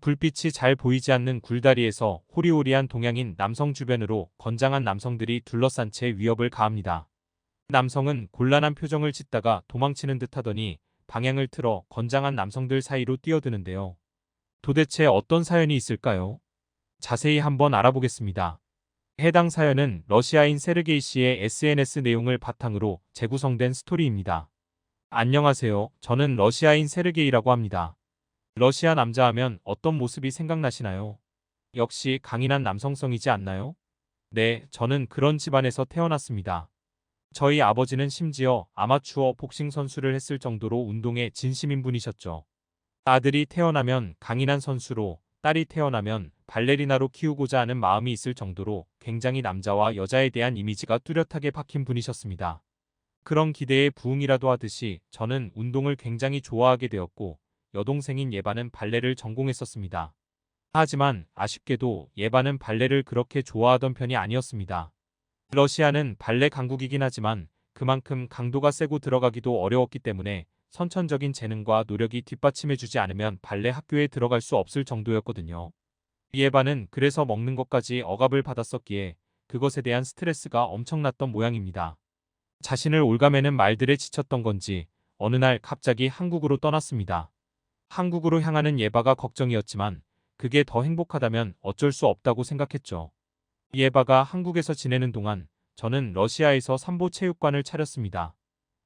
불빛이 잘 보이지 않는 굴다리에서 호리호리한 동양인 남성 주변으로 건장한 남성들이 둘러싼 채 위협을 가합니다. 남성은 곤란한 표정을 짓다가 도망치는 듯 하더니 방향을 틀어 건장한 남성들 사이로 뛰어드는데요. 도대체 어떤 사연이 있을까요? 자세히 한번 알아보겠습니다. 해당 사연은 러시아인 세르게이 씨의 SNS 내용을 바탕으로 재구성된 스토리입니다. 안녕하세요. 저는 러시아인 세르게이라고 합니다. 러시아 남자 하면 어떤 모습이 생각나시나요? 역시 강인한 남성성이지 않나요? 네, 저는 그런 집안에서 태어났습니다. 저희 아버지는 심지어 아마추어 복싱 선수를 했을 정도로 운동에 진심인 분이셨죠. 아들이 태어나면 강인한 선수로, 딸이 태어나면 발레리나로 키우고자 하는 마음이 있을 정도로 굉장히 남자와 여자에 대한 이미지가 뚜렷하게 박힌 분이셨습니다. 그런 기대에 부응이라도 하듯이 저는 운동을 굉장히 좋아하게 되었고, 여동생인 예바는 발레를 전공했었습니다. 하지만 아쉽게도 예바는 발레를 그렇게 좋아하던 편이 아니었습니다. 러시아는 발레 강국이긴 하지만 그만큼 강도가 세고 들어가기도 어려웠기 때문에 선천적인 재능과 노력이 뒷받침해주지 않으면 발레 학교에 들어갈 수 없을 정도였거든요. 예바는 그래서 먹는 것까지 억압을 받았었기에 그것에 대한 스트레스가 엄청났던 모양입니다. 자신을 올가매는 말들에 지쳤던 건지 어느 날 갑자기 한국으로 떠났습니다. 한국으로 향하는 예바가 걱정이었지만 그게 더 행복하다면 어쩔 수 없다고 생각했죠. 예바가 한국에서 지내는 동안 저는 러시아에서 삼보 체육관을 차렸습니다.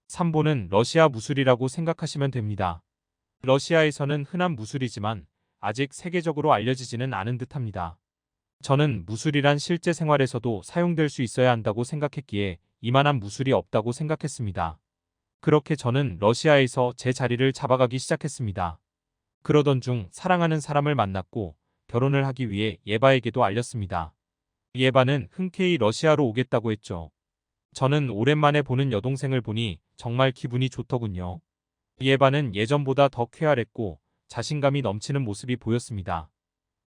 삼보는 러시아 무술이라고 생각하시면 됩니다. 러시아에서는 흔한 무술이지만 아직 세계적으로 알려지지는 않은 듯합니다. 저는 무술이란 실제 생활에서도 사용될 수 있어야 한다고 생각했기에 이만한 무술이 없다고 생각했습니다. 그렇게 저는 러시아에서 제 자리를 잡아가기 시작했습니다. 그러던 중 사랑하는 사람을 만났고 결혼을 하기 위해 예바에게도 알렸습니다. 예바는 흔쾌히 러시아로 오겠다고 했죠. 저는 오랜만에 보는 여동생을 보니 정말 기분이 좋더군요. 예바는 예전보다 더 쾌활했고 자신감이 넘치는 모습이 보였습니다.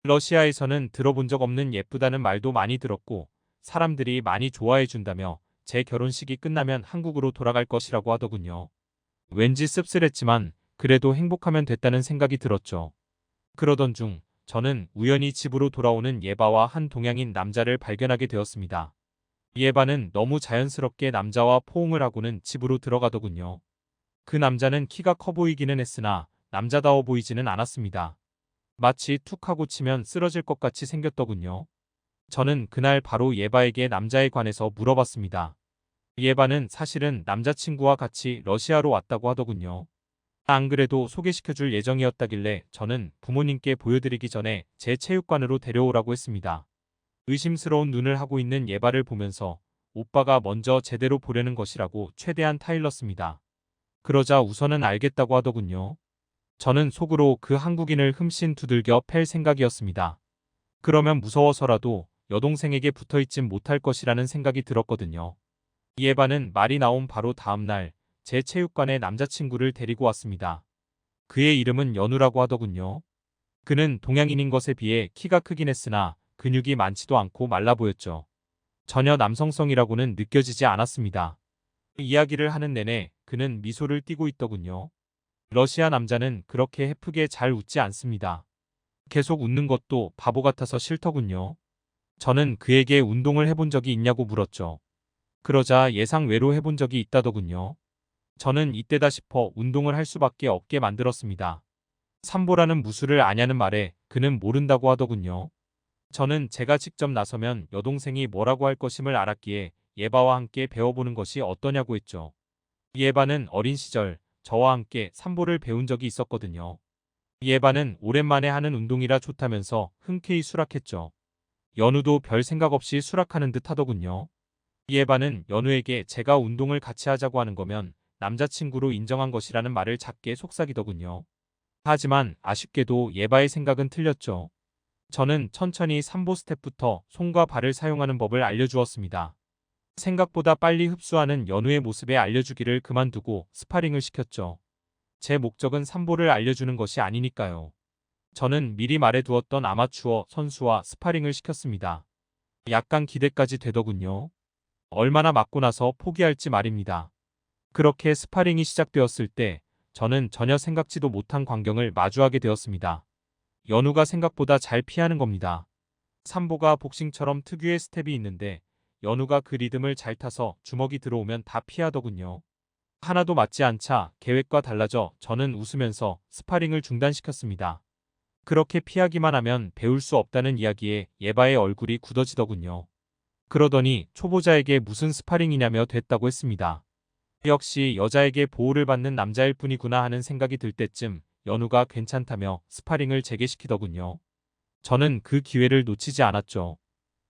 러시아에서는 들어본 적 없는 예쁘다는 말도 많이 들었고 사람들이 많이 좋아해 준다며 제 결혼식이 끝나면 한국으로 돌아갈 것이라고 하더군요. 왠지 씁쓸했지만 그래도 행복하면 됐다는 생각이 들었죠. 그러던 중 저는 우연히 집으로 돌아오는 예바와 한 동양인 남자를 발견하게 되었습니다. 예바는 너무 자연스럽게 남자와 포옹을 하고는 집으로 들어가더군요. 그 남자는 키가 커 보이기는 했으나 남자다워 보이지는 않았습니다. 마치 툭 하고 치면 쓰러질 것 같이 생겼더군요. 저는 그날 바로 예바에게 남자에 관해서 물어봤습니다. 예바는 사실은 남자친구와 같이 러시아로 왔다고 하더군요. 안 그래도 소개시켜줄 예정이었다길래 저는 부모님께 보여드리기 전에 제 체육관으로 데려오라고 했습니다. 의심스러운 눈을 하고 있는 예바를 보면서 오빠가 먼저 제대로 보려는 것이라고 최대한 타일렀습니다. 그러자 우선은 알겠다고 하더군요. 저는 속으로 그 한국인을 흠씬 두들겨 팰 생각이었습니다. 그러면 무서워서라도 여동생에게 붙어있진 못할 것이라는 생각이 들었거든요. 예바는 말이 나온 바로 다음 날 제 체육관에 남자친구를 데리고 왔습니다. 그의 이름은 연우라고 하더군요. 그는 동양인인 것에 비해 키가 크긴 했으나 근육이 많지도 않고 말라 보였죠. 전혀 남성성이라고는 느껴지지 않았습니다. 이야기를 하는 내내 그는 미소를 띠고 있더군요. 러시아 남자는 그렇게 해프게 잘 웃지 않습니다. 계속 웃는 것도 바보 같아서 싫더군요. 저는 그에게 운동을 해본 적이 있냐고 물었죠. 그러자 예상 외로 해본 적이 있다더군요. 저는 이때다 싶어 운동을 할 수밖에 없게 만들었습니다. 삼보라는 무술을 아냐는 말에 그는 모른다고 하더군요. 저는 제가 직접 나서면 여동생이 뭐라고 할 것임을 알았기에 예바와 함께 배워보는 것이 어떠냐고 했죠. 예바는 어린 시절 저와 함께 삼보를 배운 적이 있었거든요. 예바는 오랜만에 하는 운동이라 좋다면서 흔쾌히 수락했죠. 연우도 별 생각 없이 수락하는 듯 하더군요. 예바는 연우에게 제가 운동을 같이 하자고 하는 거면 남자친구로 인정한 것이라는 말을 작게 속삭이더군요. 하지만 아쉽게도 예바의 생각은 틀렸죠. 저는 천천히 삼보 스텝부터 손과 발을 사용하는 법을 알려주었습니다. 생각보다 빨리 흡수하는 연우의 모습에 알려주기를 그만두고 스파링을 시켰죠. 제 목적은 삼보를 알려주는 것이 아니니까요. 저는 미리 말해두었던 아마추어 선수와 스파링을 시켰습니다. 약간 기대까지 되더군요. 얼마나 맞고 나서 포기할지 말입니다. 그렇게 스파링이 시작되었을 때 저는 전혀 생각지도 못한 광경을 마주하게 되었습니다. 연우가 생각보다 잘 피하는 겁니다. 삼보가 복싱처럼 특유의 스텝이 있는데 연우가 그 리듬을 잘 타서 주먹이 들어오면 다 피하더군요. 하나도 맞지 않자 계획과 달라져 저는 웃으면서 스파링을 중단시켰습니다. 그렇게 피하기만 하면 배울 수 없다는 이야기에 예바의 얼굴이 굳어지더군요. 그러더니 초보자에게 무슨 스파링이냐며 됐다고 했습니다. 역시 여자에게 보호를 받는 남자일 뿐이구나 하는 생각이 들 때쯤 연우가 괜찮다며 스파링을 재개시키더군요. 저는 그 기회를 놓치지 않았죠.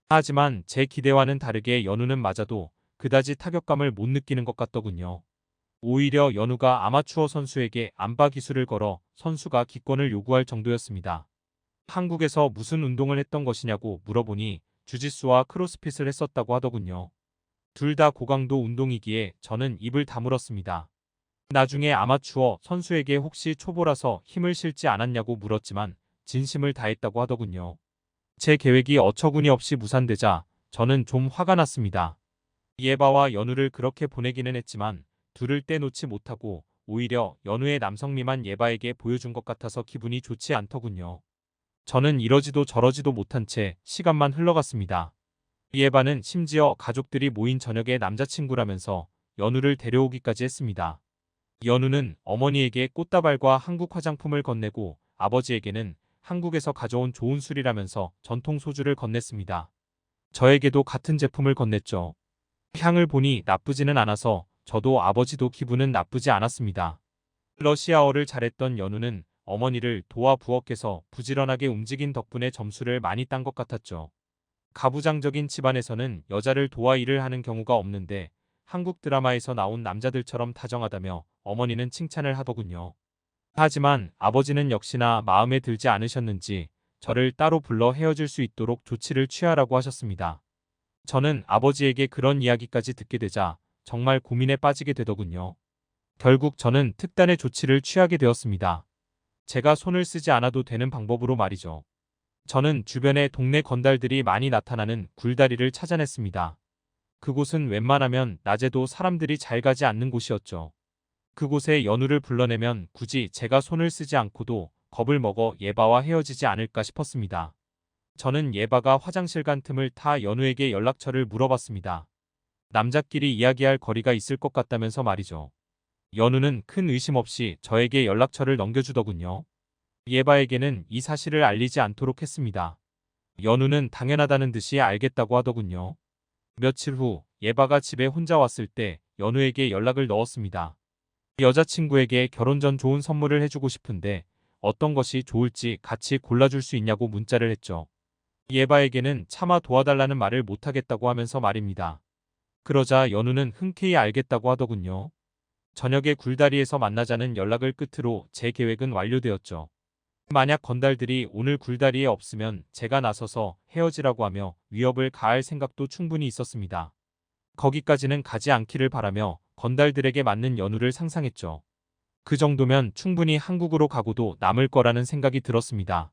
하지만 제 기대와는 다르게 연우는 맞아도 그다지 타격감을 못 느끼는 것 같더군요. 오히려 연우가 아마추어 선수에게 안바 기술을 걸어 선수가 기권을 요구할 정도였습니다. 한국에서 무슨 운동을 했던 것이냐고 물어보니 주짓수와 크로스핏을 했었다고 하더군요. 둘 다 고강도 운동이기에 저는 입을 다물었습니다. 나중에 아마추어 선수에게 혹시 초보라서 힘을 실지 않았냐고 물었지만 진심을 다했다고 하더군요. 제 계획이 어처구니 없이 무산되자 저는 좀 화가 났습니다. 예바와 연우를 그렇게 보내기는 했지만 둘을 떼놓지 못하고 오히려 연우의 남성 미만 예바에게 보여준 것 같아서 기분이 좋지 않더군요. 저는 이러지도 저러지도 못한 채 시간만 흘러갔습니다. 예바는 심지어 가족들이 모인 저녁에 남자친구라면서 연우를 데려오기까지 했습니다. 연우는 어머니에게 꽃다발과 한국 화장품을 건네고 아버지에게는 한국에서 가져온 좋은 술이라면서 전통 소주를 건넸습니다. 저에게도 같은 제품을 건넸죠. 향을 보니 나쁘지는 않아서 저도 아버지도 기분은 나쁘지 않았습니다. 러시아어를 잘했던 연우는 어머니를 도와 부엌에서 부지런하게 움직인 덕분에 점수를 많이 딴 것 같았죠. 가부장적인 집안에서는 여자를 도와 일을 하는 경우가 없는데 한국 드라마에서 나온 남자들처럼 다정하다며 어머니는 칭찬을 하더군요. 하지만 아버지는 역시나 마음에 들지 않으셨는지 저를 따로 불러 헤어질 수 있도록 조치를 취하라고 하셨습니다. 저는 아버지에게 그런 이야기까지 듣게 되자 정말 고민에 빠지게 되더군요. 결국 저는 특단의 조치를 취하게 되었습니다. 제가 손을 쓰지 않아도 되는 방법으로 말이죠. 저는 주변에 동네 건달들이 많이 나타나는 굴다리를 찾아냈습니다. 그곳은 웬만하면 낮에도 사람들이 잘 가지 않는 곳이었죠. 그곳에 연우를 불러내면 굳이 제가 손을 쓰지 않고도 겁을 먹어 예바와 헤어지지 않을까 싶었습니다. 저는 예바가 화장실 간 틈을 타 연우에게 연락처를 물어봤습니다. 남자끼리 이야기할 거리가 있을 것 같다면서 말이죠. 연우는 큰 의심 없이 저에게 연락처를 넘겨주더군요. 예바에게는 이 사실을 알리지 않도록 했습니다. 연우는 당연하다는 듯이 알겠다고 하더군요. 며칠 후 예바가 집에 혼자 왔을 때 연우에게 연락을 넣었습니다. 여자친구에게 결혼 전 좋은 선물을 해주고 싶은데 어떤 것이 좋을지 같이 골라줄 수 있냐고 문자를 했죠. 예바에게는 차마 도와달라는 말을 못하겠다고 하면서 말입니다. 그러자 연우는 흔쾌히 알겠다고 하더군요. 저녁에 굴다리에서 만나자는 연락을 끝으로 제 계획은 완료되었죠. 만약 건달들이 오늘 굴다리에 없으면 제가 나서서 헤어지라고 하며 위협을 가할 생각도 충분히 있었습니다. 거기까지는 가지 않기를 바라며 건달들에게 맞는 연우를 상상했죠. 그 정도면 충분히 한국으로 가고도 남을 거라는 생각이 들었습니다.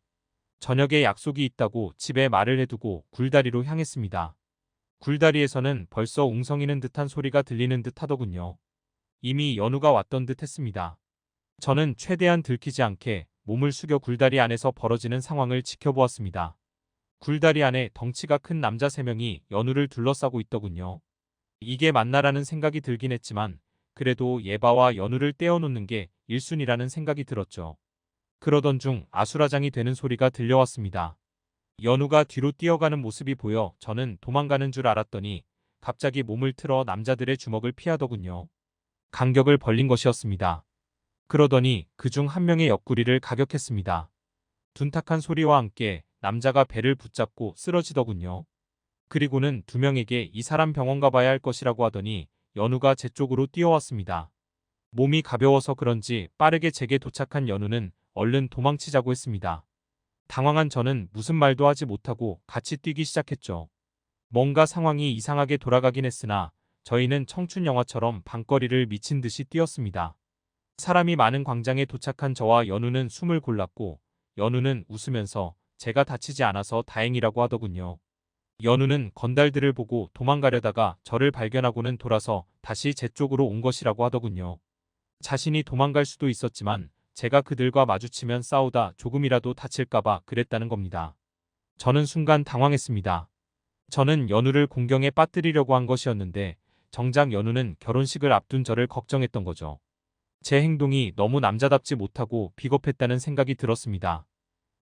저녁에 약속이 있다고 집에 말을 해두고 굴다리로 향했습니다. 굴다리에서는 벌써 웅성이는 듯한 소리가 들리는 듯 하더군요. 이미 연우가 왔던 듯 했습니다. 저는 최대한 들키지 않게 몸을 숙여 굴다리 안에서 벌어지는 상황을 지켜보았습니다. 굴다리 안에 덩치가 큰 남자 3명이 연우를 둘러싸고 있더군요. 이게 맞나라는 생각이 들긴 했지만 그래도 예바와 연우를 떼어놓는 게 1순위라는 생각이 들었죠. 그러던 중 아수라장이 되는 소리가 들려왔습니다. 연우가 뒤로 뛰어가는 모습이 보여 저는 도망가는 줄 알았더니 갑자기 몸을 틀어 남자들의 주먹을 피하더군요. 간격을 벌린 것이었습니다. 그러더니 그중 한 명의 옆구리를 가격했습니다. 둔탁한 소리와 함께 남자가 배를 붙잡고 쓰러지더군요. 그리고는 2명에게 이 사람 병원 가봐야 할 것이라고 하더니 연우가 제 쪽으로 뛰어왔습니다. 몸이 가벼워서 그런지 빠르게 제게 도착한 연우는 얼른 도망치자고 했습니다. 당황한 저는 무슨 말도 하지 못하고 같이 뛰기 시작했죠. 뭔가 상황이 이상하게 돌아가긴 했으나 저희는 청춘 영화처럼 방거리를 미친 듯이 뛰었습니다. 사람이 많은 광장에 도착한 저와 연우는 숨을 골랐고 연우는 웃으면서 제가 다치지 않아서 다행이라고 하더군요. 연우는 건달들을 보고 도망가려다가 저를 발견하고는 돌아서 다시 제 쪽으로 온 것이라고 하더군요. 자신이 도망갈 수도 있었지만 제가 그들과 마주치면 싸우다 조금이라도 다칠까봐 그랬다는 겁니다. 저는 순간 당황했습니다. 저는 연우를 공경에 빠뜨리려고 한 것이었는데 정작 연우는 결혼식을 앞둔 저를 걱정했던 거죠. 제 행동이 너무 남자답지 못하고 비겁했다는 생각이 들었습니다.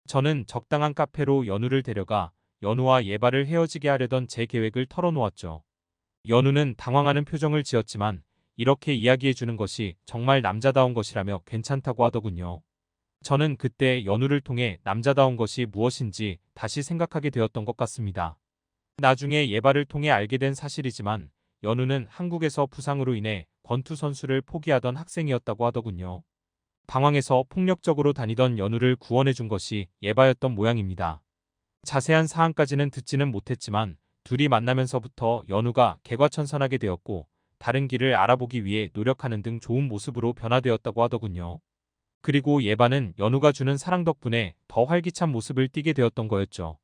저는 적당한 카페로 연우를 데려가 연우와 예바를 헤어지게 하려던 제 계획을 털어놓았죠. 연우는 당황하는 표정을 지었지만 이렇게 이야기해주는 것이 정말 남자다운 것이라며 괜찮다고 하더군요. 저는 그때 연우를 통해 남자다운 것이 무엇인지 다시 생각하게 되었던 것 같습니다. 나중에 예바를 통해 알게 된 사실이지만 연우는 한국에서 부상으로 인해 권투 선수를 포기하던 학생이었다고 하더군요. 방황해서 폭력적으로 다니던 연우를 구원해준 것이 예바였던 모양입니다. 자세한 사항까지는 듣지는 못했지만 둘이 만나면서부터 연우가 개과천선하게 되었고 다른 길을 알아보기 위해 노력하는 등 좋은 모습으로 변화되었다고 하더군요. 그리고 예바는 연우가 주는 사랑 덕분에 더 활기찬 모습을 띠게 되었던 거였죠.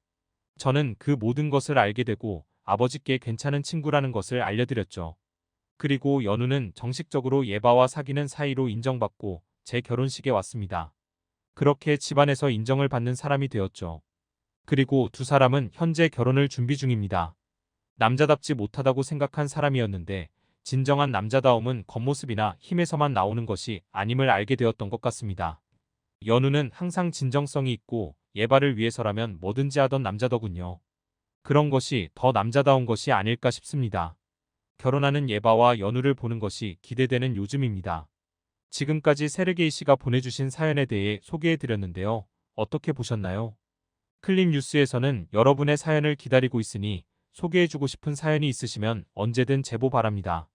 저는 그 모든 것을 알게 되고 아버지께 괜찮은 친구라는 것을 알려드렸죠. 그리고 연우는 정식적으로 예바와 사귀는 사이로 인정받고 제 결혼식에 왔습니다. 그렇게 집안에서 인정을 받는 사람이 되었죠. 그리고 두 사람은 현재 결혼을 준비 중입니다. 남자답지 못하다고 생각한 사람이었는데 진정한 남자다움은 겉모습이나 힘에서만 나오는 것이 아님을 알게 되었던 것 같습니다. 연우는 항상 진정성이 있고 예바를 위해서라면 뭐든지 하던 남자더군요. 그런 것이 더 남자다운 것이 아닐까 싶습니다. 결혼하는 예바와 연우를 보는 것이 기대되는 요즘입니다. 지금까지 세르게이 씨가 보내주신 사연에 대해 소개해드렸는데요. 어떻게 보셨나요? 클립 뉴스에서는 여러분의 사연을 기다리고 있으니 소개해주고 싶은 사연이 있으시면 언제든 제보 바랍니다.